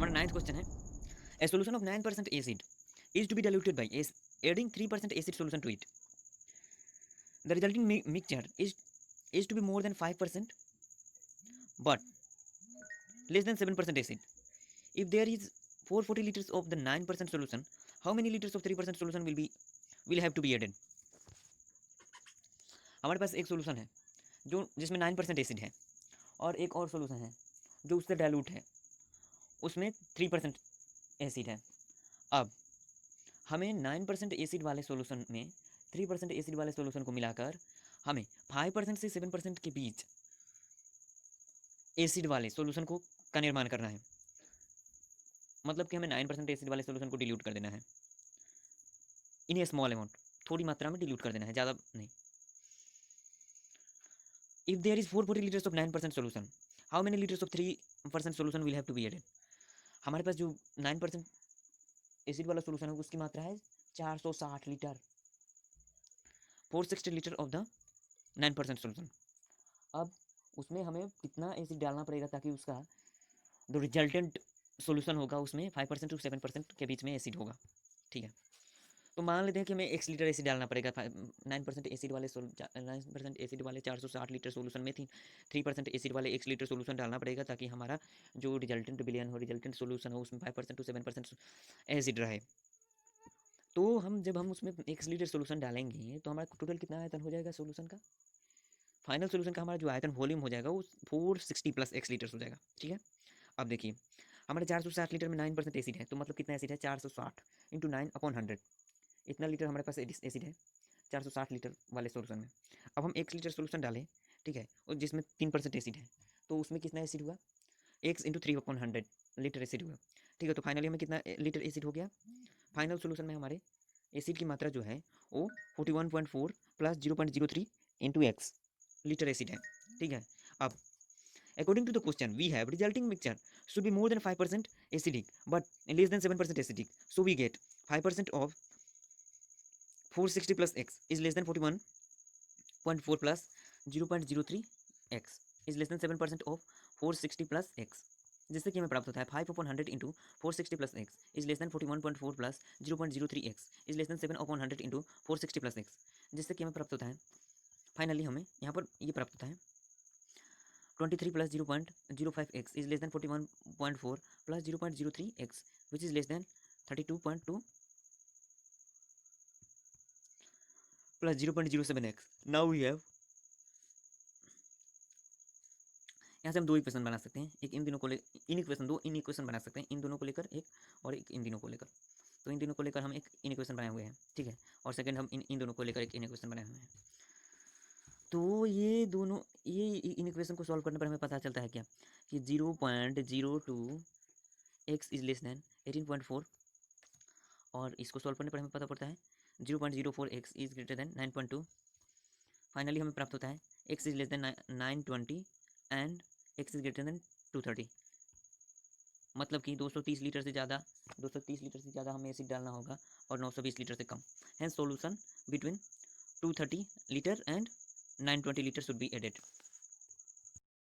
हमारा 9th question है, a solution of 9% acid is to be diluted by adding 3% acid solution to it. The resulting mixture is to be more than 5% but less than 7% acid. If there is 440 liters of the 9% solution, how many liters of 3% solution will have to be added? हमारे पास एक solution है जो जिसमें 9% acid है और एक और solution है जो उससे डाइल्यूट है, उसमें 3% एसिड है। अब हमें 9% एसिड वाले सोल्यूशन में 3% एसिड वाले सोल्यूशन को मिलाकर हमें 5% से 7% के बीच एसिड वाले सोल्यूशन का निर्माण करना है। मतलब कि हमें 9% एसिड वाले सोल्यूशन को डिल्यूट कर देना है इन ए स्मॉल अमाउंट, थोड़ी मात्रा में डिल्यूट कर देना है, ज़्यादा नहीं। If there is 440 litres of 9% solution, how many litres of 3% solution will have to be added. हमारे पास जो 9% एसिड वाला सोल्यूशन है उसकी मात्रा है 460 litre, 460 litre of the 9% solution. अब उसमें हमें कितना एसिड डालना पड़ेगा ताकि उसका जो रिजल्टेंट सोल्यूशन होगा उसमें 5% टू 7% के बीच में एसिड होगा। ठीक है, तो मान लेते हैं कि हमें 1 लीटर एसिड डालना पड़ेगा 9% एसिड वाले 9% एसिड वाले 460 लीटर सोल्यूशन में 3% एसिड वाले 1 लीटर सोल्यूशन डालना पड़ेगा ताकि हमारा जो रिजल्टेंट विलयन हो, रिजल्टेंट सोल्यूशन हो, उसमें 5% टू 7% एसिड रहे। तो जब हम उसमें 1 लीटर सोल्यूशन डालेंगे तो हमारा टोटल कितना आयतन हो जाएगा सोल्यूशन का, फाइनल सोल्यूशन का हमारा जो आयतन वॉल्यूम हो जाएगा वो 460 प्लस x लीटर्स हो जाएगा। ठीक है, अब देखिए हमारे 460 लीटर में 9% एसिड है, तो मतलब कितना एसिड है 460 इंटू 9/100, इतना लीटर हमारे पास एसिड है 460 लीटर वाले सोल्यूशन में। अब हम 1 लीटर सोल्यूशन डालें, ठीक है, और जिसमें 3% एसिड है, तो उसमें कितना एसिड हुआ, x इंटू 3/100 लीटर एसिड हुआ। ठीक है, तो फाइनली हमें कितना लीटर एसिड हो गया, फाइनल सोल्यूशन में हमारे एसिड की मात्रा जो है वो 41.4 plus 0.03 into x litre acid है। ठीक है, अब according to the question we have resulting mixture should be more than 5% acidic but less than 7% acidic, so we get 5% of 460 plus x is less than 41.4 plus 0.03 x is less than 7% of 460 plus x, जिससे कि हमें प्राप्त होता है 5/100 into 460 plus x is less than 41.4 plus 0.03 x is less then 7/100 into 460 plus x, जिससे कि हमें प्राप्त होता है फाइनली हमें यहाँ पर ये प्राप्त होता है 23 plus 0.05 x is less than 41.4 plus 0.03 x which is less than 32.2 plus 0.07 x. Now we have, यहाँ से हम दो इक्वेशन बना सकते हैं, एक इन दिनों को इन इक्वेशन बना सकते हैं, इन दोनों को लेकर एक और एक इन दिनों को लेकर। तो इन दिनों को लेकर हम एक इन इक्वेशन बनाए हुए हैं, ठीक है, और सेकंड हम इन दोनों को लेकर एक इन इक्वेशन बनाए हुए हैं। तो ये दोनों इन इक्वेशन को सॉल्व करने पर हमें पता चलता है क्या कि 0.02 एक्स इज लेस देन 18.4, और इसको सॉल्व करने पर हमें पता पड़ता है 0.04 x is greater than 9.2। Finally हमें प्राप्त होता है x is less then 920 and x is greater than 230। मतलब कि 230 लीटर से ज़्यादा हमें एसिड डालना होगा और 920 लीटर से कम। Hence solution between 230 litre and 920 litre should be added.